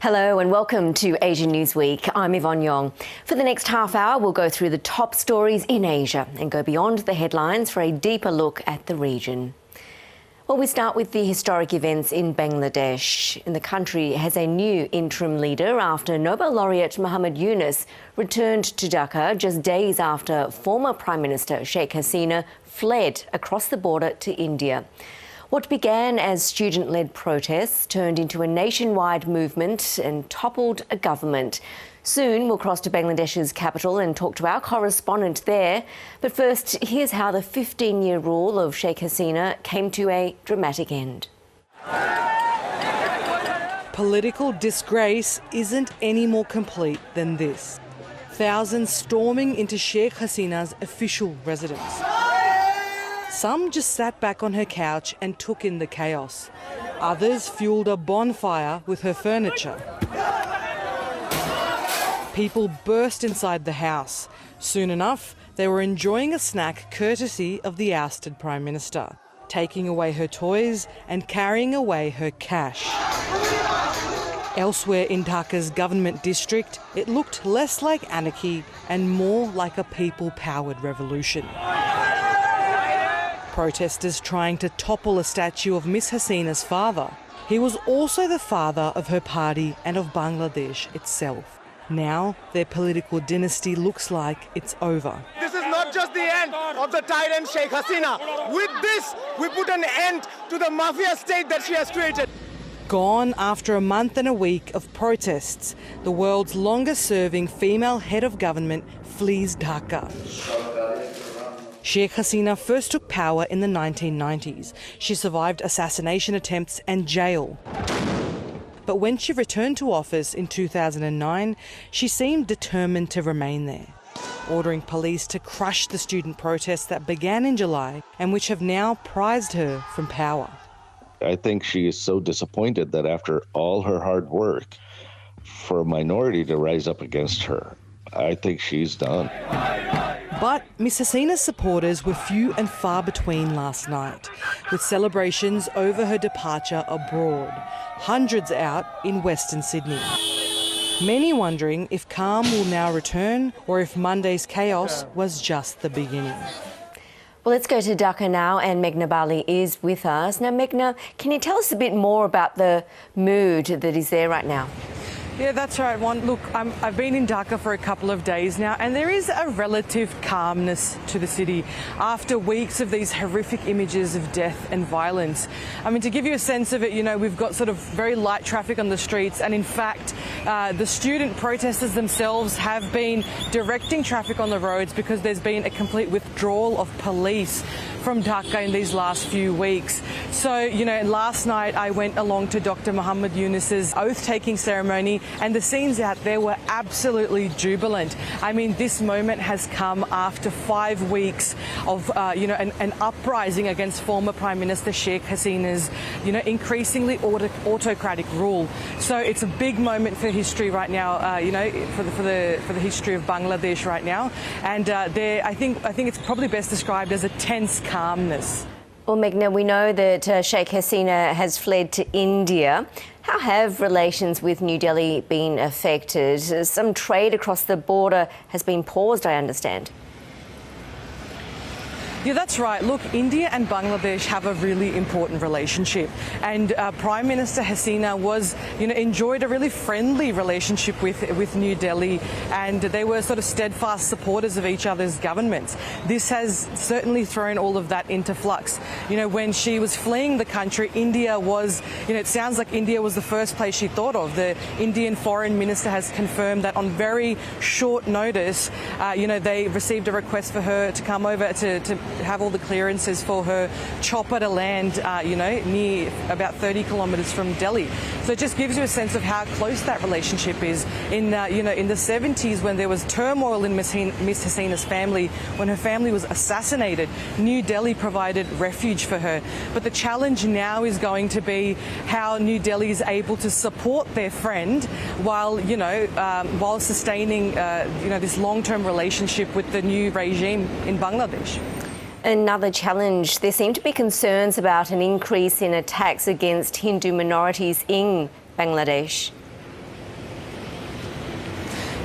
Hello and welcome to Asian News Week. I'm Yvonne Yong. For the next half hour, we'll go through the top stories in Asia and go beyond the headlines for a deeper look at the region. Well, we start with the historic events in Bangladesh. The country has a new interim leader after Nobel laureate Muhammad Yunus returned to Dhaka just days after former Prime Minister Sheikh Hasina fled across the border to India. What began as student-led protests turned into a nationwide movement and toppled a government. Soon we'll cross to Bangladesh's capital and talk to our correspondent there. But first, here's how the 15-year rule of Sheikh Hasina came to a dramatic end. Political disgrace isn't any more complete than this. Thousands storming into Sheikh Hasina's official residence. Some just sat back on her couch and took in the chaos. Others fueled a bonfire with her furniture. People burst inside the house. Soon enough, they were enjoying a snack courtesy of the ousted Prime Minister, taking away her toys and carrying away her cash. Elsewhere in Dhaka's government district, it looked less like anarchy and more like a people-powered revolution. Protesters trying to topple a statue of Miss Hasina's father. He was also the father of her party and of Bangladesh itself. Now their political dynasty looks like it's over. This is not just the end of the tyrant Sheikh Hasina. With this, we put an end to the mafia state that she has created. Gone after a month and a week of protests, the world's longest-serving female head of government flees Dhaka. Sheikh Hasina first took power in the 1990s. She survived assassination attempts and jail. But when she returned to office in 2009, she seemed determined to remain there, ordering police to crush the student protests that began in July and which have now prized her from power. I think she is so disappointed that after all her hard work, for a minority to rise up against her, I think she's done. But Miss Hasina's supporters were few and far between last night, with celebrations over her departure abroad, hundreds out in Western Sydney. Many wondering if calm will now return or if Monday's chaos was just the beginning. Well, let's go to Dhaka now, and Meghna Bali is with us. Now, Meghna, can you tell us a bit more about the mood that is there right now? Yeah, that's right, Juan. Look, I've been in Dhaka for a couple of days now, and there is a relative calmness to the city after weeks of these horrific images of death and violence. I mean, to give you a sense of it, you know, we've got sort of very light traffic on the streets, and in fact, the student protesters themselves have been directing traffic on the roads because there's been a complete withdrawal of police from Dhaka in these last few weeks. So, you know, last night I went along to Dr. Muhammad Yunus's oath-taking ceremony, and the scenes out there were absolutely jubilant. I mean, this moment has come after 5 weeks of, an uprising against former Prime Minister Sheikh Hasina's, increasingly autocratic rule. So it's a big moment for history right now, for the history of Bangladesh right now. And I think it's probably best described as a tense calmness. Well, Meghna, we know that Sheikh Hasina has fled to India. How have relations with New Delhi been affected? Some trade across the border has been paused, I understand. Yeah, that's right. Look, India and Bangladesh have a really important relationship, and Prime Minister Hasina enjoyed a really friendly relationship with New Delhi, and they were sort of steadfast supporters of each other's governments. This has certainly thrown all of that into flux. You know, when she was fleeing the country, India was, it sounds like India was the first place she thought of. The Indian Foreign Minister has confirmed that on very short notice, they received a request for her to come over to have all the clearances for her chopper to land, near about 30 kilometres from Delhi. So it just gives you a sense of how close that relationship is. In the 70s, when there was turmoil in Miss Hasina's family, when her family was assassinated, New Delhi provided refuge for her. But the challenge now is going to be how New Delhi is able to support their friend while sustaining, this long-term relationship with the new regime in Bangladesh. Another challenge, there seem to be concerns about an increase in attacks against Hindu minorities in Bangladesh.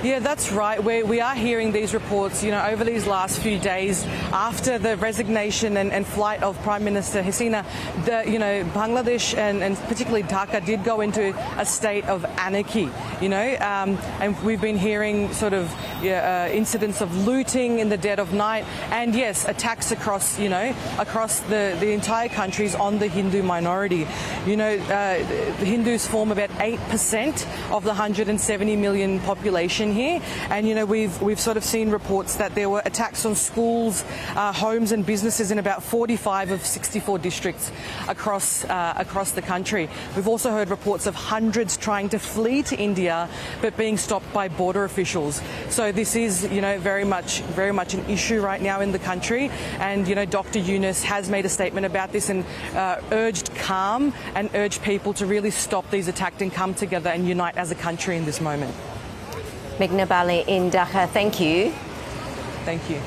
Yeah, that's right. We are hearing these reports, over these last few days after the resignation and flight of Prime Minister Hasina. Bangladesh and particularly Dhaka did go into a state of anarchy, and we've been hearing sort of incidents of looting in the dead of night, and yes, attacks across the entire countries on the Hindu minority. The Hindus form about 8% of the 170 million population here, and we've sort of seen reports that there were attacks on schools, homes and businesses in about 45 of 64 districts across the country. We've also heard reports of hundreds trying to flee to India but being stopped by border officials. So this is very much an issue right now in the country, and Dr. Yunus has made a statement about this and urged calm and urged people to really stop these attacks and come together and unite as a country in this moment. Meghna Bali in Dhaka, thank you. Thank you.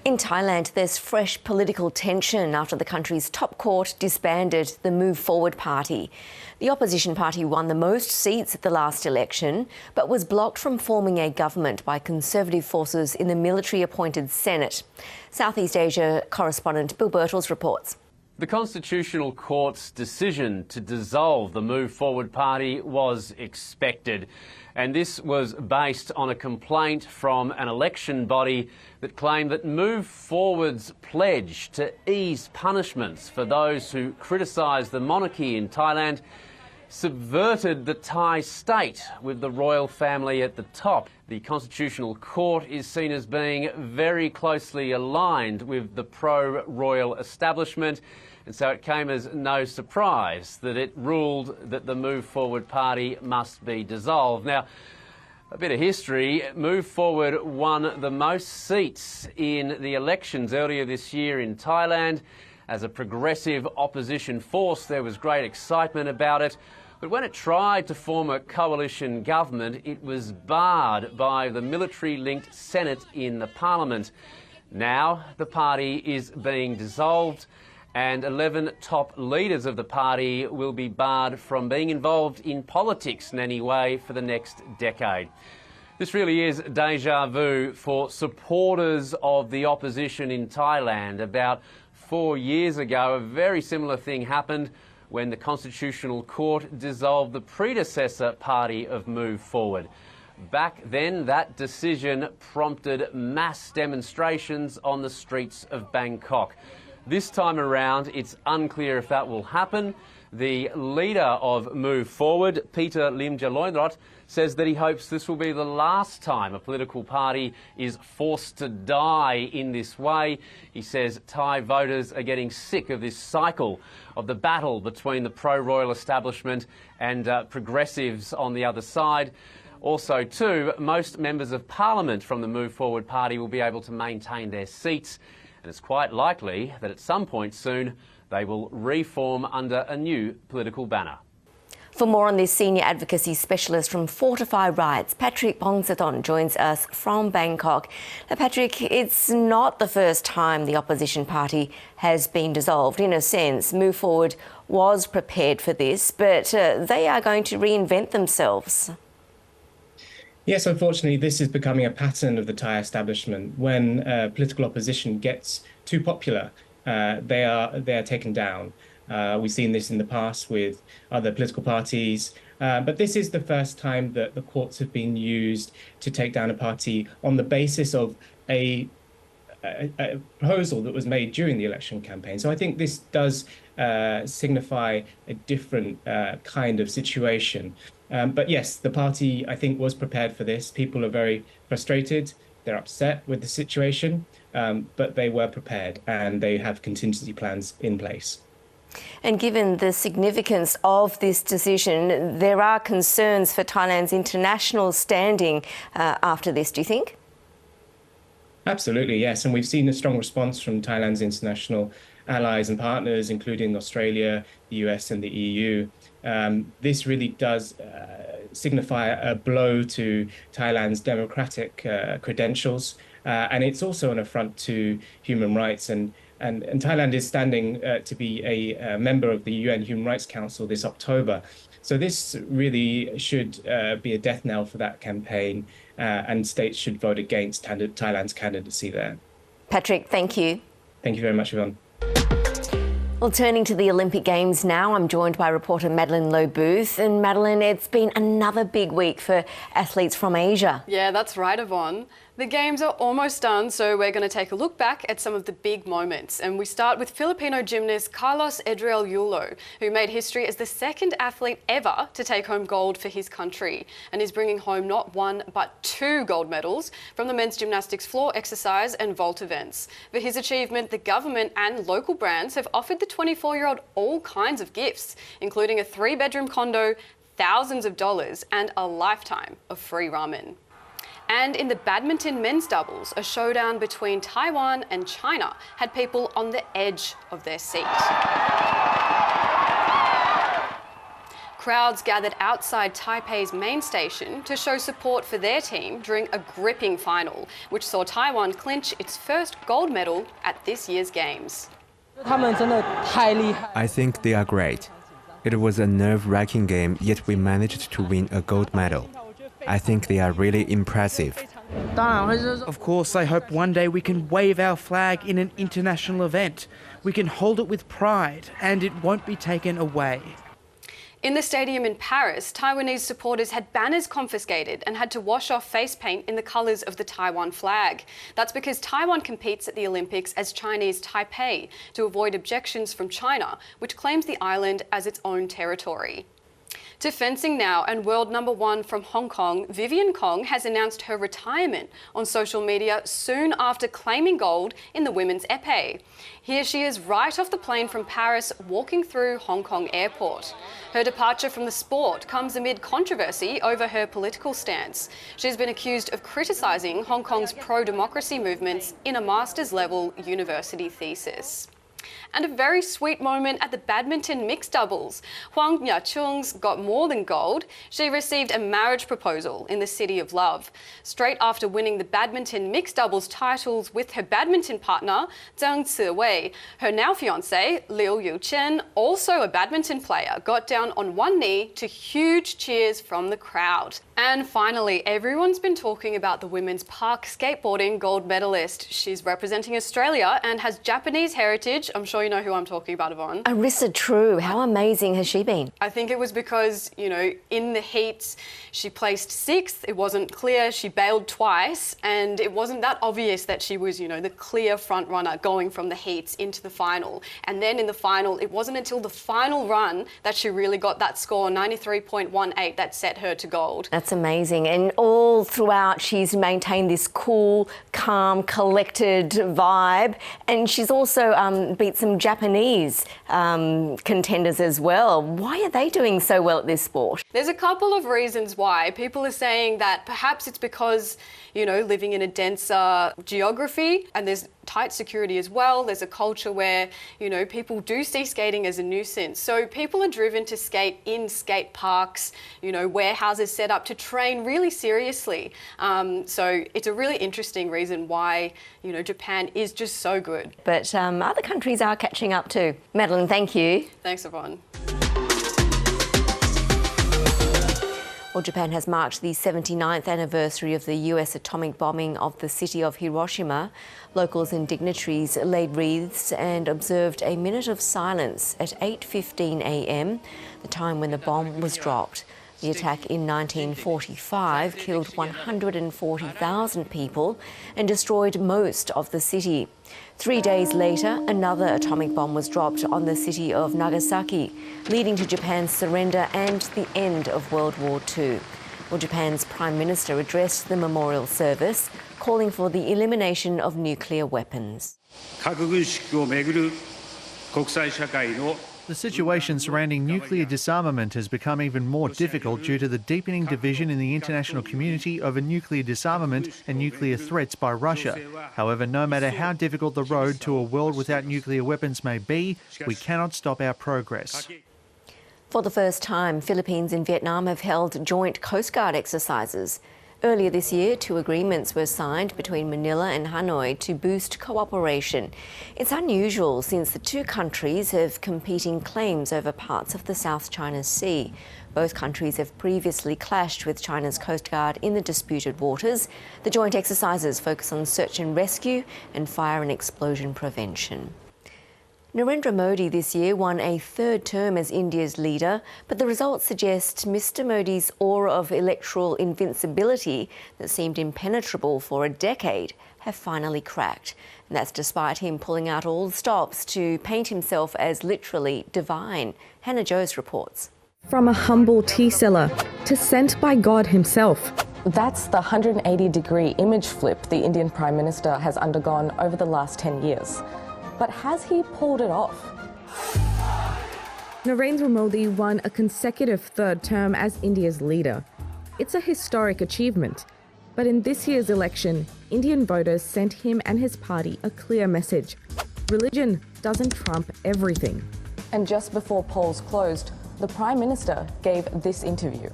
In Thailand, there's fresh political tension after the country's top court disbanded the MoveForward party. The opposition party won the most seats at the last election, but was blocked from forming a government by conservative forces in the military-appointed Senate. Southeast Asia correspondent Bill Birtles reports. The Constitutional Court's decision to dissolve the MoveForward party was expected, and this was based on a complaint from an election body that claimed that MoveForward's pledge to ease punishments for those who criticise the monarchy in Thailand subverted the Thai state, with the royal family at the top. The Constitutional Court is seen as being very closely aligned with the pro-royal establishment, and so it came as no surprise that it ruled that the MoveForward party must be dissolved. Now, a bit of history. MoveForward won the most seats in the elections earlier this year in Thailand. As a progressive opposition force, there was great excitement about it. But when it tried to form a coalition government, it was barred by the military-linked Senate in the Parliament. Now the party is being dissolved, and 11 top leaders of the party will be barred from being involved in politics in any way for the next decade. This really is deja vu for supporters of the opposition in Thailand. About 4 years ago, a very similar thing happened when the Constitutional Court dissolved the predecessor party of MoveForward. Back then, that decision prompted mass demonstrations on the streets of Bangkok. This time around, it's unclear if that will happen. The leader of MoveForward, Peter Limjaroenrat, says that he hopes this will be the last time a political party is forced to die in this way. He says Thai voters are getting sick of this cycle of the battle between the pro-royal establishment and progressives on the other side. Also, too, most members of parliament from the MoveForward party will be able to maintain their seats, and it's quite likely that at some point soon they will reform under a new political banner. For more on this, senior advocacy specialist from FortifyRights, Patrick Phongsathorn, joins us from Bangkok. Now, Patrick, it's not the first time the opposition party has been dissolved. In a sense, MoveForward was prepared for this, but they are going to reinvent themselves. Yes, unfortunately, this is becoming a pattern of the Thai establishment. When political opposition gets too popular, they are taken down. We've seen this in the past with other political parties, but this is the first time that the courts have been used to take down a party on the basis of a proposal that was made during the election campaign. So I think this does signify a different kind of situation. But yes, the party, I think, was prepared for this. People are very frustrated. They're upset with the situation, but they were prepared and they have contingency plans in place. And given the significance of this decision, there are concerns for Thailand's international standing after this, do you think? Absolutely, yes. And we've seen a strong response from Thailand's international allies and partners, including Australia, the US and the EU. This really does signify a blow to Thailand's democratic credentials. And it's also an affront to human rights. And And Thailand is standing to be a member of the UN Human Rights Council this October. So this really should be a death knell for that campaign, and states should vote against Thailand's candidacy there. Patrick, thank you. Thank you very much, Yvonne. Well, turning to the Olympic Games now, I'm joined by reporter Madeline Lo-Booth. And Madeline, it's been another big week for athletes from Asia. Yeah, that's right, Yvonne. The Games are almost done, so we're going to take a look back at some of the big moments. And we start with Filipino gymnast CarlosYulo, who made history as the second athlete ever to take home gold for his country. And is bringing home not one, but 2 gold medals from the men's gymnastics floor exercise and vault events. For his achievement, the government and local brands have offered the 24-year-old all kinds of gifts, including a 3-bedroom condo, thousands of dollars, and a lifetime of free ramen. And in the badminton men's doubles, a showdown between Taiwan and China had people on the edge of their seat. Crowds gathered outside Taipei's main station to show support for their team during a gripping final, which saw Taiwan clinch its first gold medal at this year's Games. I think they are great. It was a nerve-wracking game, yet we managed to win a gold medal. I think they are really impressive. Of course, I hope one day we can wave our flag in an international event. We can hold it with pride, and it won't be taken away. In the stadium in Paris, Taiwanese supporters had banners confiscated and had to wash off face paint in the colours of the Taiwan flag. That's because Taiwan competes at the Olympics as Chinese Taipei to avoid objections from China, which claims the island as its own territory. To fencing now, and world #1 from Hong Kong, Vivian Kong has announced her retirement on social media soon after claiming gold in the women's épée. Here she is right off the plane from Paris, walking through Hong Kong airport. Her departure from the sport comes amid controversy over her political stance. She's been accused of criticising Hong Kong's pro-democracy movements in a master's-level university thesis. And a very sweet moment at the badminton mixed doubles. Huang Yachung's got more than gold. She received a marriage proposal in the City of Love. Straight after winning the badminton mixed doubles titles with her badminton partner, Zhang Ziwei, her now fiancé, Liu Yuchen, also a badminton player, got down on one knee to huge cheers from the crowd. And finally, everyone's been talking about the women's park skateboarding gold medalist. She's representing Australia and has Japanese heritage. I'm sure you know who I'm talking about, Yvonne. ArisaTrew, how amazing has she been? I think it was because, in the heats, she placed 6th. It wasn't clear. She bailed twice, and it wasn't that obvious that she was, the clear front runner going from the heats into the final. And then in the final, it wasn't until the final run that she really got that score, 93.18, that set her to gold. That's amazing. And all throughout, she's maintained this cool, calm, collected vibe. And she's also beat some Japanese contenders as well. Why are they doing so well at this sport? There's a couple of reasons why. People are saying that perhaps it's because, living in a denser geography, and there's tight security as well. There's a culture where, people do see skating as a nuisance. So people are driven to skate in skate parks, warehouses set up to train really seriously. So it's a really interesting reason why, Japan is just so good. But other countries are catching up too. Madeline, thank you. Thanks, Yvonne. Well, Japan has marked the 79th anniversary of the US atomic bombing of the city of Hiroshima. Locals and dignitaries laid wreaths and observed a minute of silence at 8:15 a.m, the time when the bomb was dropped. The attack in 1945 killed 140,000 people and destroyed most of the city. 3 days later, another atomic bomb was dropped on the city of Nagasaki, leading to Japan's surrender and the end of World War II. Well, Japan's Prime Minister addressed the memorial service, calling for the elimination of nuclear weapons. The situation surrounding nuclear disarmament has become even more difficult due to the deepening division in the international community over nuclear disarmament and nuclear threats by Russia. However, no matter how difficult the road to a world without nuclear weapons may be, we cannot stop our progress. For the first time, Philippines and Vietnam have held joint Coast Guard exercises. Earlier this year, 2 agreements were signed between Manila and Hanoi to boost cooperation. It's unusual since the 2 countries have competing claims over parts of the South China Sea. Both countries have previously clashed with China's Coast Guard in the disputed waters. The joint exercises focus on search and rescue and fire and explosion prevention. Narendra Modi this year won a 3rd term as India's leader, but the results suggest Mr Modi's aura of electoral invincibility that seemed impenetrable for a decade have finally cracked. And that's despite him pulling out all the stops to paint himself as literally divine. Hannah Joes reports. From a humble tea seller to sent by God himself. That's the 180-degree image flip the Indian Prime Minister has undergone over the last 10 years. But has he pulled it off? Narendra Modi won a consecutive 3rd term as India's leader. It's a historic achievement. But in this year's election, Indian voters sent him and his party a clear message. Religion doesn't trump everything. And just before polls closed, the Prime Minister gave this interview.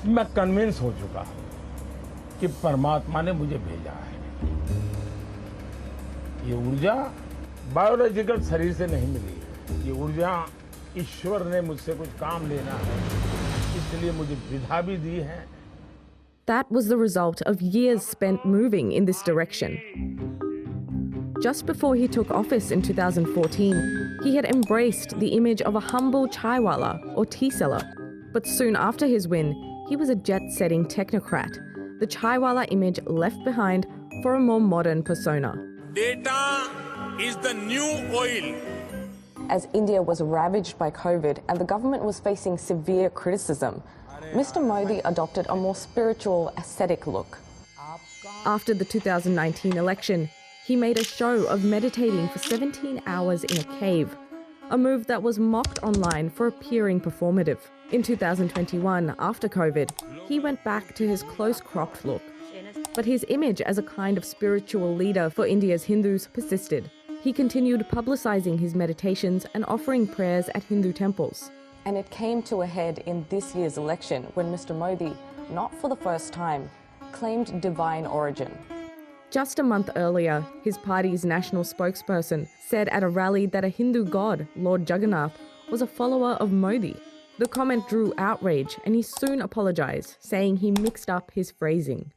मैं convince हो चुका हूं कि परमात्मा ने मुझे भेजा है। ये ऊर्जा बायोलॉजिकल शरीर से नहीं मिली। ये ऊर्जा ईश्वर ने मुझसे कुछ काम लेना है, इसलिए मुझे विधा भी दी है। That was the result of years spent moving in this direction. Just before he took office in 2014, he had embraced the image of a humble chaiwala or tea seller. But soon after his win, he was a jet-setting technocrat, the chaiwala image left behind for a more modern persona. Data is the new oil. As India was ravaged by COVID and the government was facing severe criticism, Mr Modi adopted a more spiritual, ascetic look. After the 2019 election, he made a show of meditating for 17 hours in a cave, a move that was mocked online for appearing performative. In 2021, after COVID, he went back to his close-cropped look. But his image as a kind of spiritual leader for India's Hindus persisted. He continued publicising his meditations and offering prayers at Hindu temples. And it came to a head in this year's election when Mr Modi, not for the first time, claimed divine origin. Just a month earlier, his party's national spokesperson said at a rally that a Hindu god, Lord Jagannath, was a follower of Modi. The comment drew outrage and he soon apologised, saying he mixed up his phrasing.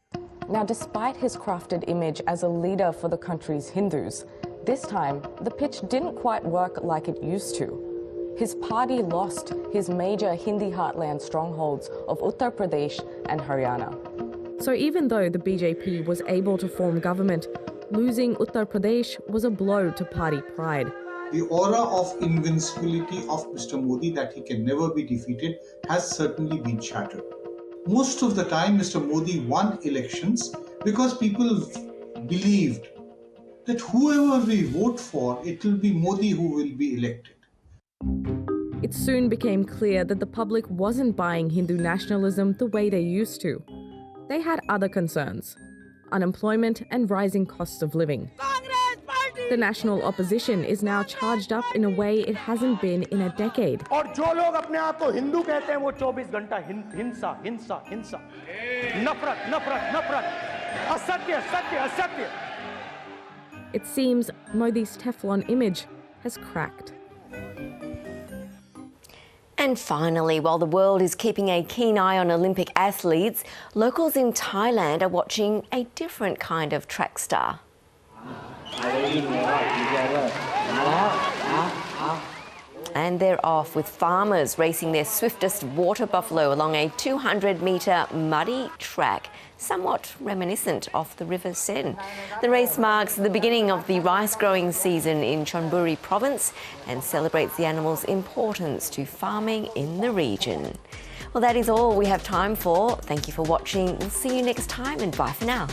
Now, despite his crafted image as a leader for the country's Hindus, this time the pitch didn't quite work like it used to. His party lost his major Hindi heartland strongholds of Uttar Pradesh and Haryana. So even though the BJP was able to form government, losing Uttar Pradesh was a blow to party pride. The aura of invincibility of Mr. Modi, that he can never be defeated, has certainly been shattered. Most of the time, Mr. Modi won elections because people believed that whoever we vote for, it will be Modi who will be elected. It soon became clear that the public wasn't buying Hindu nationalism the way they used to. They had other concerns: unemployment and rising costs of living. The national opposition is now charged up in a way it hasn't been in a decade. और जो लोग अपने आप को हिंदू कहते हैं वो 24 घंटा हिंसा हिंसा हिंसा नफरत नफरत नफरत असत्य सत्य असत्य. It seems Modi's Teflon image has cracked. And finally, while the world is keeping a keen eye on Olympic athletes, locals in Thailand are watching a different kind of track star. And they're off with farmers racing their swiftest water buffalo along a 200-metre muddy track, somewhat reminiscent of the River Sen. The race marks the beginning of the rice-growing season in Chonburi province and celebrates the animal's importance to farming in the region. Well, that is all we have time for. Thank you for watching. We'll see you next time and bye for now.